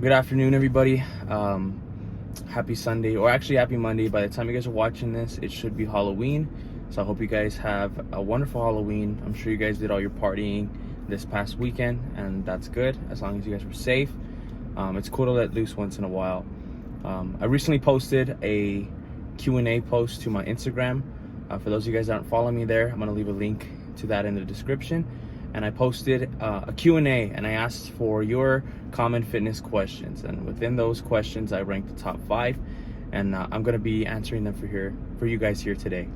Good afternoon, everybody. Happy Sunday, or actually happy Monday. By the time you guys are watching this, it should be Halloween. So I hope you guys have a wonderful Halloween. I'm sure you guys did all your partying this past weekend, and that's good as long as you guys were safe. It's cool to let loose once in a while. I recently posted a Q&A post to my Instagram. For those of you guys that aren't following me there, I'm going to leave a link to that in the description. And I posted a Q&A, and I asked for your common fitness questions. And within those questions, I ranked the top 5, and I'm going to be answering them for you guys here today.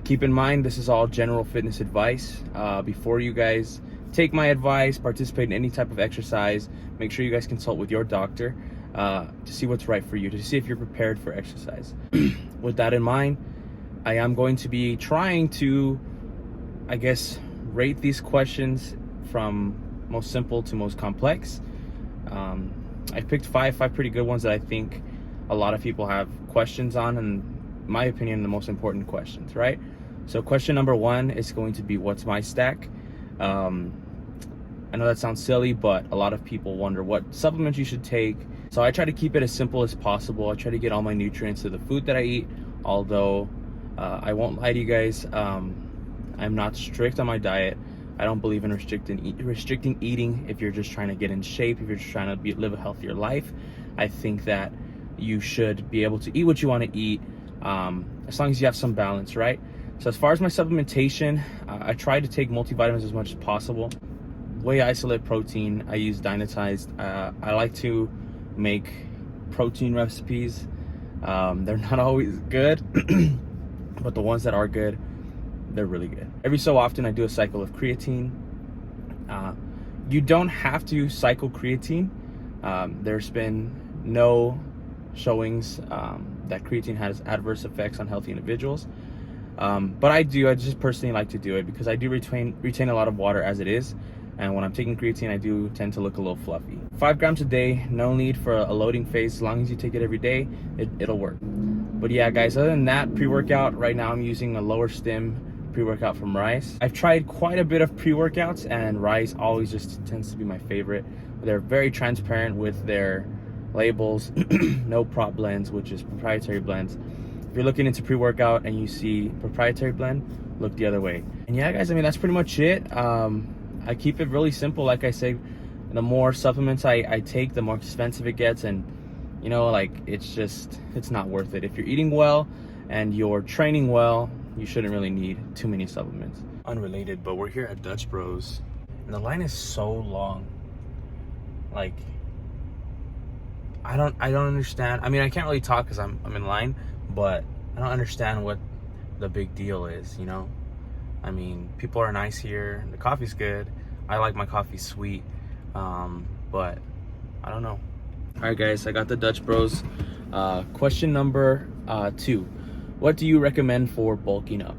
Keep in mind, this is all general fitness advice. Before you guys take my advice, participate in any type of exercise, make sure you guys consult with your doctor to see what's right for you, to see if you're prepared for exercise. With that in mind, I am going to be trying to, rate these questions from most simple to most complex. I picked five pretty good ones that I think a lot of people have questions on, and in my opinion, the most important questions, right? So question number 1 is going to be, what's my stack? I know that sounds silly, but a lot of people wonder what supplements you should take. So I try to keep it as simple as possible. I try to get all my nutrients to the food that I eat, although I won't lie to you guys, I'm not strict on my diet. I don't believe in restricting eating if you're just trying to get in shape, if you're just trying to live a healthier life. I think that you should be able to eat what you want to eat, as long as you have some balance, right? So as far as my supplementation, I try to take multivitamins as much as possible. Whey isolate protein, I use Dynatized. I like to make protein recipes. They're not always good, but the ones that are good, they're really good. Every so often I do a cycle of creatine. You don't have to cycle creatine. There's been no showings that creatine has adverse effects on healthy individuals. But I just personally like to do it because I do retain a lot of water as it is. And when I'm taking creatine, I do tend to look a little fluffy. 5 grams a day, no need for a loading phase. As long as you take it every day, it'll work. But yeah, guys, other than that, pre-workout, right now I'm using a lower stim pre-workout from Rise. I've tried quite a bit of pre-workouts, and Rise always just tends to be my favorite. They're very transparent with their labels. No prop blends, which is proprietary blends. If you're looking into pre-workout and you see proprietary blend, look the other way. And yeah, guys, I mean, that's pretty much it. I keep it really simple. Like I say, the more supplements I take, the more expensive it gets, and you know, like, it's not worth it. If you're eating well and you're training well, you shouldn't really need too many supplements. Unrelated, but we're here at Dutch Bros, and the line is so long. Like, I don't understand. I mean, I can't really talk because I'm in line, but I don't understand what the big deal is, you know? I mean, people are nice here, the coffee's good. I like my coffee sweet, but I don't know. All right, guys, I got the Dutch Bros. Question number 2. What do you recommend for bulking up?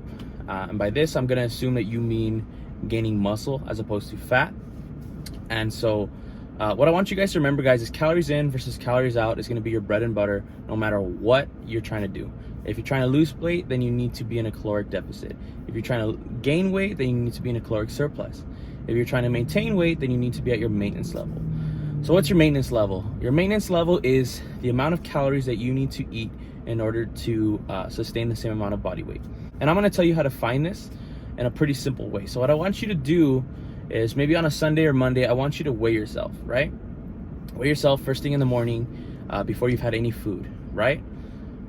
And by this, I'm gonna assume that you mean gaining muscle as opposed to fat. And so what I want you guys to remember, guys, is calories in versus calories out is gonna be your bread and butter no matter what you're trying to do. If you're trying to lose weight, then you need to be in a caloric deficit. If you're trying to gain weight, then you need to be in a caloric surplus. If you're trying to maintain weight, then you need to be at your maintenance level. So what's your maintenance level? Your maintenance level is the amount of calories that you need to eat in order to sustain the same amount of body weight. And I'm gonna tell you how to find this in a pretty simple way. So what I want you to do is, maybe on a Sunday or Monday, I want you to weigh yourself, right? Weigh yourself first thing in the morning before you've had any food, right?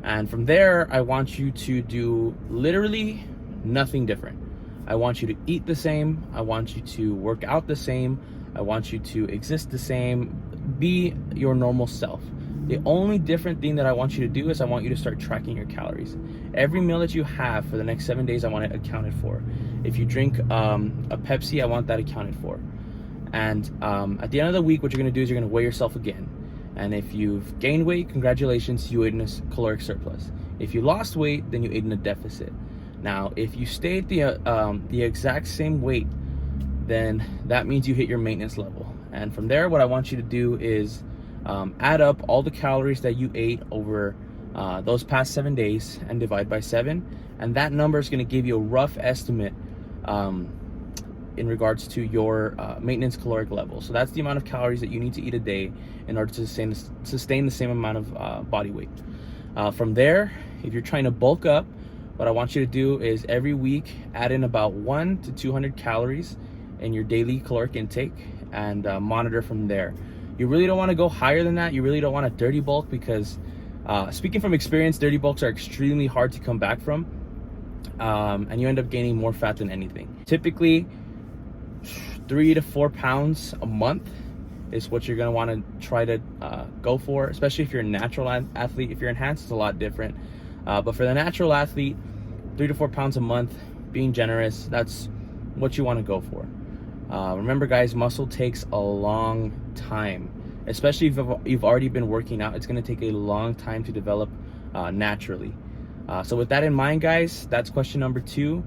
And from there, I want you to do literally nothing different. I want you to eat the same. I want you to work out the same. I want you to exist the same. Be your normal self. The only different thing that I want you to do is I want you to start tracking your calories. Every meal that you have for the next 7 days, I want it accounted for. If you drink a Pepsi, I want that accounted for. And at the end of the week, what you're gonna do is you're gonna weigh yourself again. And if you've gained weight, congratulations, you ate in a caloric surplus. If you lost weight, then you ate in a deficit. Now, if you stay at the exact same weight, then that means you hit your maintenance level. And from there, what I want you to do is add up all the calories that you ate over those past 7 days and divide by 7. And that number is going to give you a rough estimate in regards to your maintenance caloric level. So that's the amount of calories that you need to eat a day in order to sustain the same amount of body weight. From there, if you're trying to bulk up, what I want you to do is every week add in about 100 to 200 calories in your daily caloric intake, and monitor from there. You really don't want to go higher than that. You really don't want to dirty bulk, because speaking from experience, dirty bulks are extremely hard to come back from, and you end up gaining more fat than anything. Typically 3 to 4 pounds a month is what you're going to want to try to go for, especially if you're a natural athlete. If you're enhanced, it's a lot different, but for the natural athlete, 3 to 4 pounds a month, being generous, that's what you want to go for. Remember guys, muscle takes a long time, especially if you've already been working out. It's going to take a long time to develop naturally. So with that in mind guys, that's question number 2.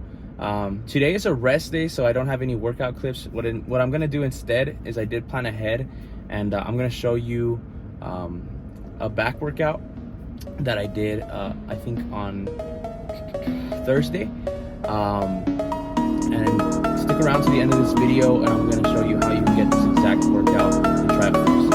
Today is a rest day, so I don't have any workout clips. What I'm going to do instead is I did plan ahead, and I'm going to show you a back workout that I did I think on Thursday, and stick around to the end of this video, and I'm going to show you how you can get this exact workout and try it for yourself.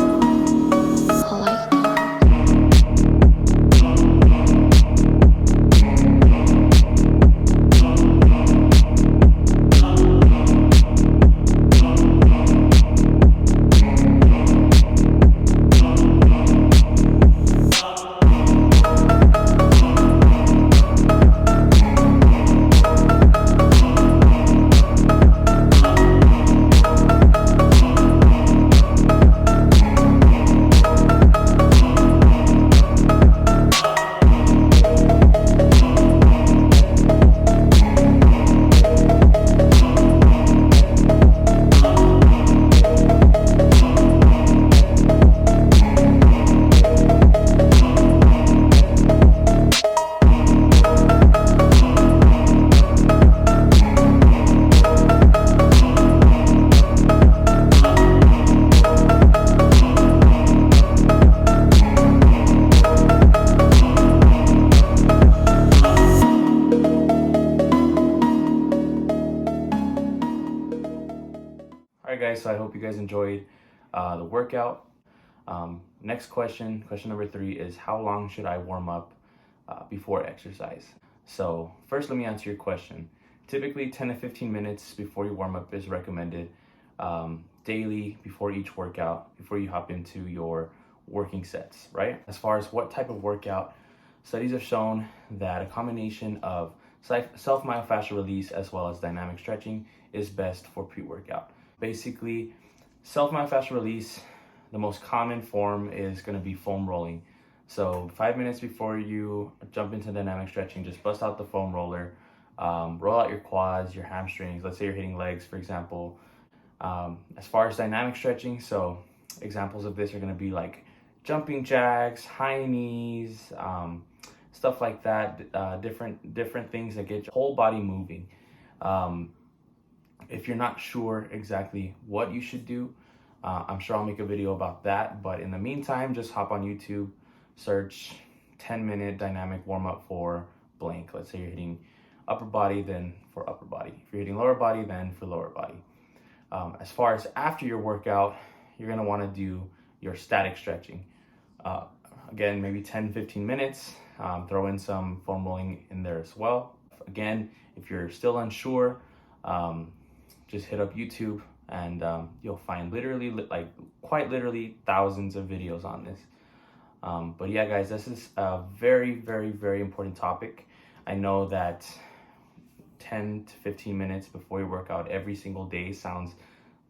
Alright guys, so I hope you guys enjoyed the workout. Next question number 3 is, how long should I warm up before exercise? So first, let me answer your question. Typically 10 to 15 minutes before you warm up is recommended daily before each workout, before you hop into your working sets, right? As far as what type of workout, studies have shown that a combination of self-myofascial release as well as dynamic stretching is best for pre-workout. Basically, self-myofascial release, the most common form is going to be foam rolling. So 5 minutes before you jump into dynamic stretching, just bust out the foam roller, roll out your quads, your hamstrings. Let's say you're hitting legs, for example. As far as dynamic stretching, so examples of this are going to be like jumping jacks, high knees, stuff like that, different things that get your whole body moving. If you're not sure exactly what you should do, I'm sure I'll make a video about that. But in the meantime, just hop on YouTube, search 10-minute dynamic warm-up for blank. Let's say you're hitting upper body, then for upper body. If you're hitting lower body, then for lower body. As far as after your workout, you're going to want to do your static stretching. Again, maybe 10-15 minutes. Throw in some foam rolling in there as well. Again, if you're still unsure, just hit up YouTube, and you'll find quite literally thousands of videos on this. But yeah guys, this is a very, very, very important topic. I know that 10 to 15 minutes before your workout every single day sounds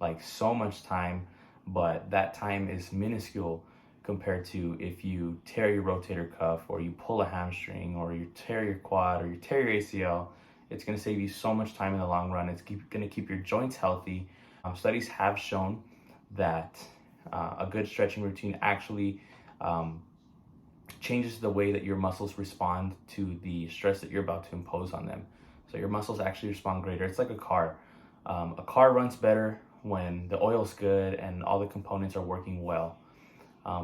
like so much time, but that time is minuscule compared to if you tear your rotator cuff, or you pull a hamstring, or you tear your quad, or you tear your ACL. It's going to save you so much time in the long run. It's going to keep your joints healthy. Studies have shown that a good stretching routine actually changes the way that your muscles respond to the stress that you're about to impose on them. So your muscles actually respond greater. It's like a car. A car runs better when the oil's good and all the components are working well.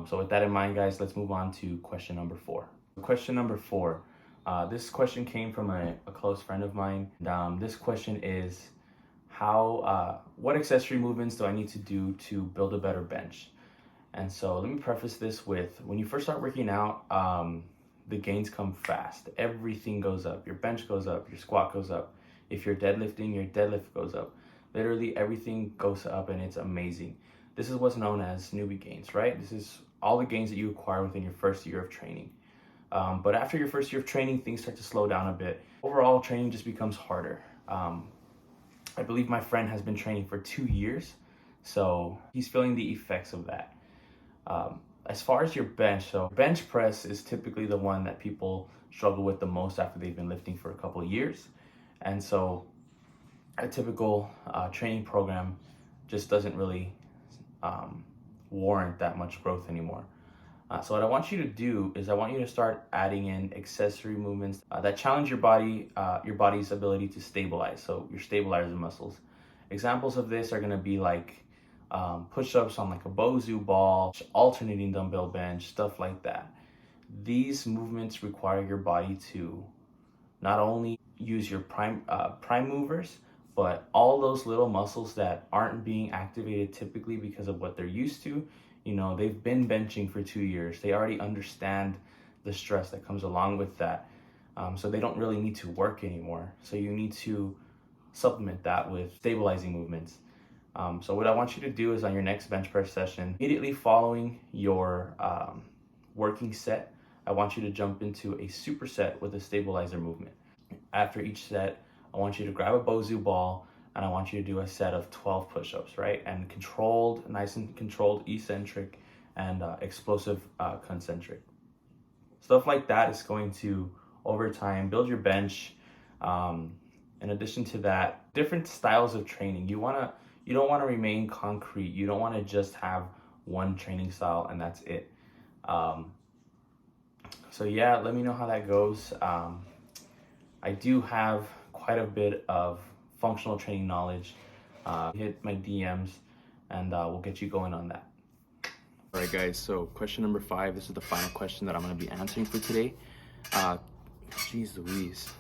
So with that in mind, guys, let's move on to question number 4. Question number 4. This question came from a close friend of mine. This question is, what accessory movements do I need to do to build a better bench? And so let me preface this with, when you first start working out, the gains come fast. Everything goes up. Your bench goes up, your squat goes up. If you're deadlifting, your deadlift goes up. Literally everything goes up, and it's amazing. This is what's known as newbie gains, right? This is all the gains that you acquire within your first year of training. But after your first year of training, things start to slow down a bit. Overall, training just becomes harder. I believe my friend has been training for 2 years, so he's feeling the effects of that. As far as your bench, so bench press is typically the one that people struggle with the most after they've been lifting for a couple of years. And so a typical training program just doesn't really warrant that much growth anymore. So what I want you to do is I want you to start adding in accessory movements that challenge your body's ability to stabilize. So your stabilizer muscles. Examples of this are going to be like push-ups on like a Bozu ball, alternating dumbbell bench, stuff like that. These movements require your body to not only use your prime movers, but all those little muscles that aren't being activated typically because of what they're used to. You know, they've been benching for 2 years. They already understand the stress that comes along with that. So they don't really need to work anymore. So you need to supplement that with stabilizing movements. So what I want you to do is on your next bench press session, immediately following your working set, I want you to jump into a superset with a stabilizer movement. After each set, I want you to grab a Bozu ball and I want you to do a set of 12 push-ups, right? And controlled, nice and controlled eccentric and explosive concentric. Stuff like that is going to, over time, build your bench. In addition to that, different styles of training. You don't want to remain concrete. You don't want to just have one training style and that's it. So yeah, let me know how that goes. I do have quite a bit of functional training knowledge. Hit my DMs and we'll get you going on that. All right, guys, so question number 5. This is the final question that I'm going to be answering for today. Jeez Louise.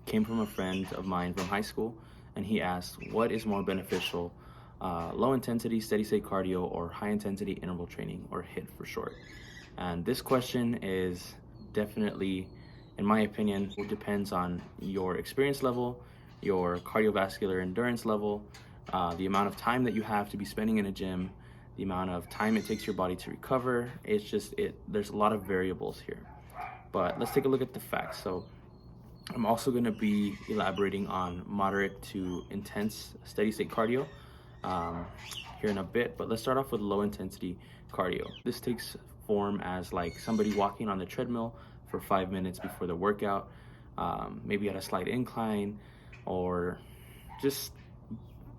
Came from a friend of mine from high school, and he asked, what is more beneficial, low intensity steady state cardio or high intensity interval training, or HIIT for short? And this question is definitely, in my opinion, it depends on your experience level, your cardiovascular endurance level, the amount of time that you have to be spending in a gym, the amount of time it takes your body to recover. There's a lot of variables here. But let's take a look at the facts. So I'm also going to be elaborating on moderate to intense steady state cardio here in a bit, but let's start off with low intensity cardio. This takes form as like somebody walking on the treadmill for 5 minutes before the workout, maybe at a slight incline, or just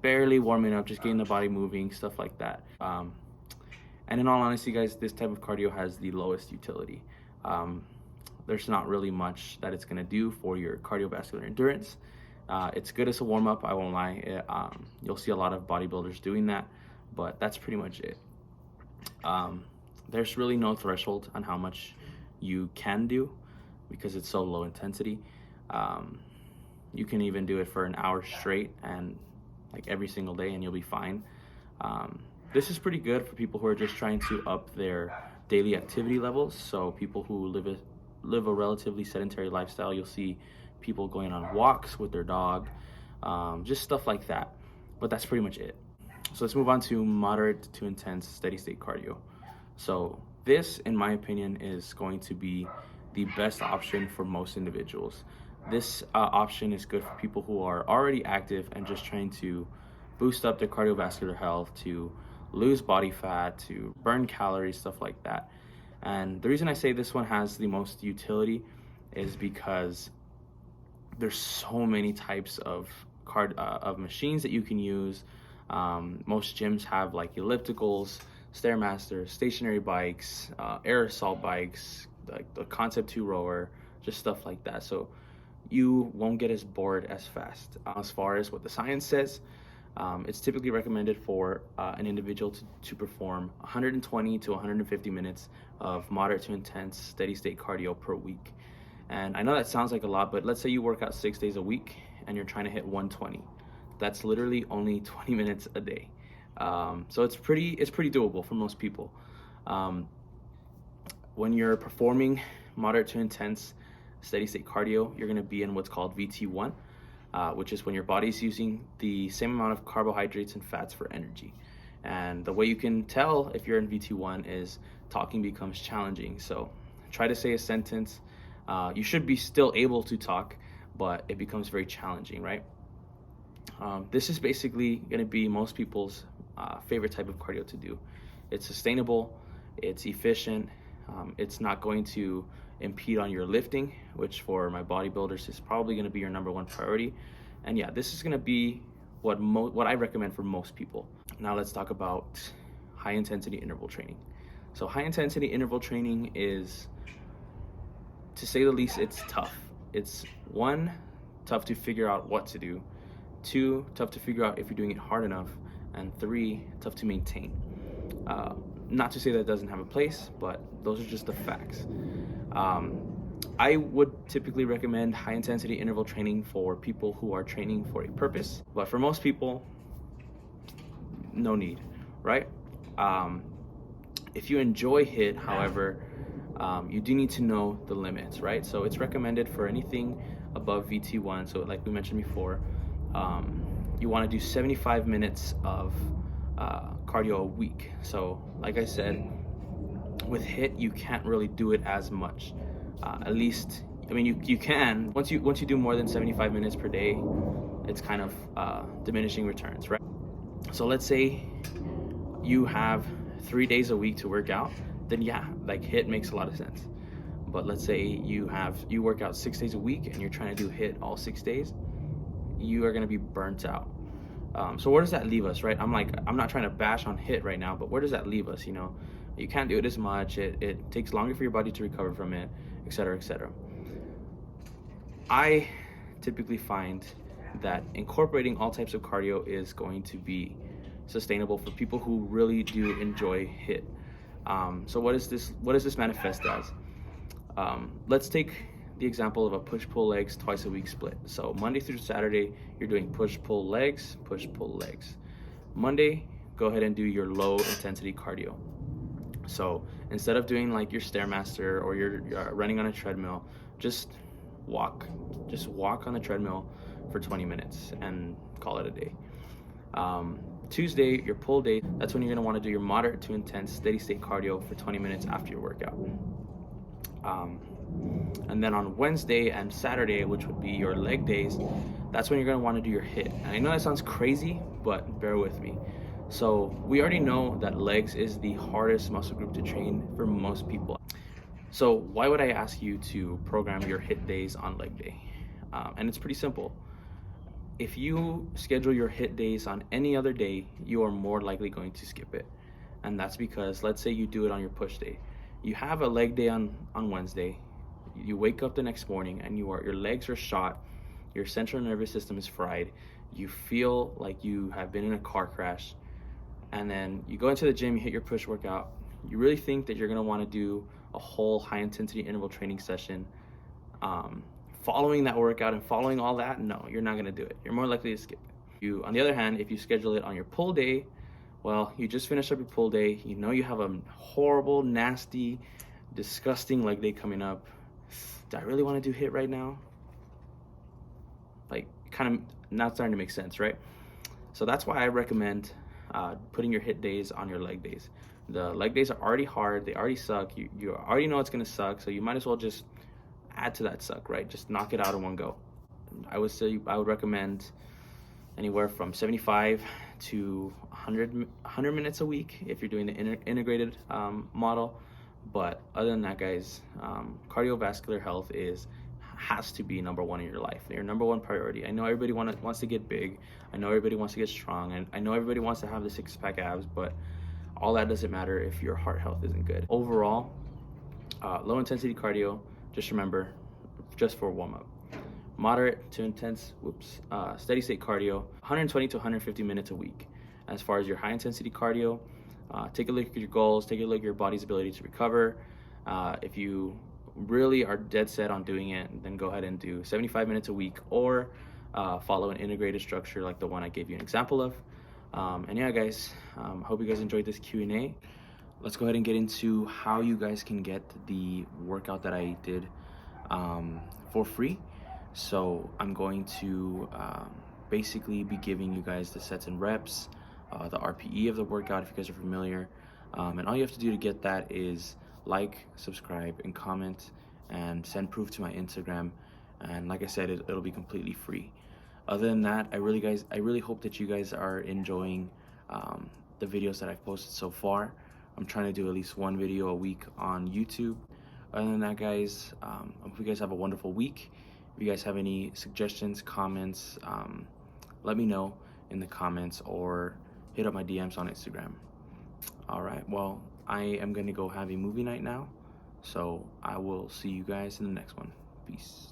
barely warming up, just getting the body moving, stuff like that. And in all honesty, guys, this type of cardio has the lowest utility. There's not really much that it's going to do for your cardiovascular endurance. It's good as a warm-up, I won't lie. You'll see a lot of bodybuilders doing that, but that's pretty much it. There's really no threshold on how much you can do because it's so low intensity. You can even do it for an hour straight and like every single day and you'll be fine. This is pretty good for people who are just trying to up their daily activity levels. So people who live a relatively sedentary lifestyle, you'll see people going on walks with their dog, just stuff like that. But that's pretty much it. So let's move on to moderate to intense steady state cardio. So this, in my opinion, is going to be the best option for most individuals. This option is good for people who are already active and just trying to boost up their cardiovascular health, to lose body fat, to burn calories, stuff like that. And the reason I say this one has the most utility is because there's so many types of machines that you can use. Most gyms have like ellipticals, Stairmasters, stationary bikes, air assault bikes, like the Concept 2 rower, just stuff like that. So you won't get as bored as fast. As far as what the science says, it's typically recommended for an individual to perform 120 to 150 minutes of moderate to intense steady state cardio per week. And I know that sounds like a lot, but let's say you work out 6 days a week and you're trying to hit 120. That's literally only 20 minutes a day. So it's pretty doable for most people. When you're performing moderate to intense steady state cardio, you're going to be in what's called VT1, which is when your body's using the same amount of carbohydrates and fats for energy. And the way you can tell if you're in VT1 is talking becomes challenging. So try to say a sentence. You should be still able to talk, but it becomes very challenging, right? This is basically going to be most people's favorite type of cardio to do. It's sustainable, it's efficient, it's not going to impede on your lifting, which for my bodybuilders is probably going to be your number one priority. And yeah, this is going to be what I recommend for most people. Now let's talk about high intensity interval training. So high intensity interval training is, to say the least, it's tough. It's one, tough to figure out what to do. Two, tough to figure out if you're doing it hard enough. And three, tough to maintain. Not to say that it doesn't have a place, but those are just the facts. I would typically recommend high intensity interval training for people who are training for a purpose, but for most people, no need, right? If you enjoy HIIT, however, you do need to know the limits, right? So it's recommended for anything above VT1. So like we mentioned before, you want to do 75 minutes of cardio a week. So like I said, with HIIT, you can't really do it as much. At least, I mean, you can. Once you do more than 75 minutes per day, it's kind of diminishing returns, right? So let's say you have 3 days a week to work out, then yeah, like HIIT makes a lot of sense. But let's say you work out 6 days a week and you're trying to do HIIT all 6 days, you are going to be burnt out. So where does that leave us, right? I'm not trying to bash on HIIT right now, but where does that leave us? You know, you can't do it as much. It takes longer for your body to recover from it, etc., etc. I typically find that incorporating all types of cardio is going to be sustainable for people who really do enjoy HIIT. So what does this manifest as? Let's take the example of a push-pull legs twice a week split. So Monday through Saturday, you're doing push-pull legs, push-pull legs. Monday, go ahead and do your low intensity cardio. So instead of doing like your Stairmaster or you're running on a treadmill, just walk on the treadmill for 20 minutes and call it a day. Tuesday, your pull day, that's when you're gonna wanna do your moderate to intense steady state cardio for 20 minutes after your workout. And then on Wednesday and Saturday, which would be your leg days, that's when you're gonna wanna do your HIIT. And I know that sounds crazy, but bear with me. So we already know that legs is the hardest muscle group to train for most people. So why would I ask you to program your HIIT days on leg day? And it's pretty simple. If you schedule your HIIT days on any other day, you are more likely going to skip it. And that's because, let's say you do it on your push day. You have a leg day on Wednesday. You wake up the next morning and your legs are shot. Your central nervous system is fried. You feel like you have been in a car crash. And then you go into the gym, you hit your push workout. You really think that you're gonna wanna do a whole high intensity interval training session. Following that workout and following all that, no, you're not gonna do it. You're more likely to skip it. On the other hand, if you schedule it on your pull day, well, you just finished up your pull day. You know you have a horrible, nasty, disgusting leg day coming up. Do I really want to do HIIT right now? Like, kind of not starting to make sense, right? So that's why I recommend putting your HIIT days on your leg days. The leg days are already hard. They already suck. You already know it's going to suck, so you might as well just add to that suck, right? Just knock it out in one go. I would recommend anywhere from 75 to 100 minutes a week if you're doing the integrated model. But other than that, guys, cardiovascular health has to be number one in your life. Your number one priority. I know everybody wants to get big. I know everybody wants to get strong, and I know everybody wants to have the six-pack abs, but all that doesn't matter if your heart health isn't good. Overall, low intensity cardio, just remember, just for warm-up. Moderate to intense, steady state cardio, 120 to 150 minutes a week. As far as your high intensity cardio, take a look at your goals, take a look at your body's ability to recover. If you really are dead set on doing it, then go ahead and do 75 minutes a week, or follow an integrated structure like the one I gave you an example of. And yeah, guys, hope you guys enjoyed this Q&A. Let's go ahead and get into how you guys can get the workout that I did for free. So I'm going to basically be giving you guys the sets and reps, the RPE of the workout if you guys are familiar. And all you have to do to get that is like, subscribe, and comment, and send proof to my Instagram. And like I said, it'll be completely free. Other than that, I really hope that you guys are enjoying the videos that I've posted so far. I'm trying to do at least one video a week on YouTube. Other than that, guys, I hope you guys have a wonderful week. If you guys have any suggestions, comments, let me know in the comments or hit up my DMs on Instagram. All right, well, I am gonna go have a movie night now, so I will see you guys in the next one. Peace.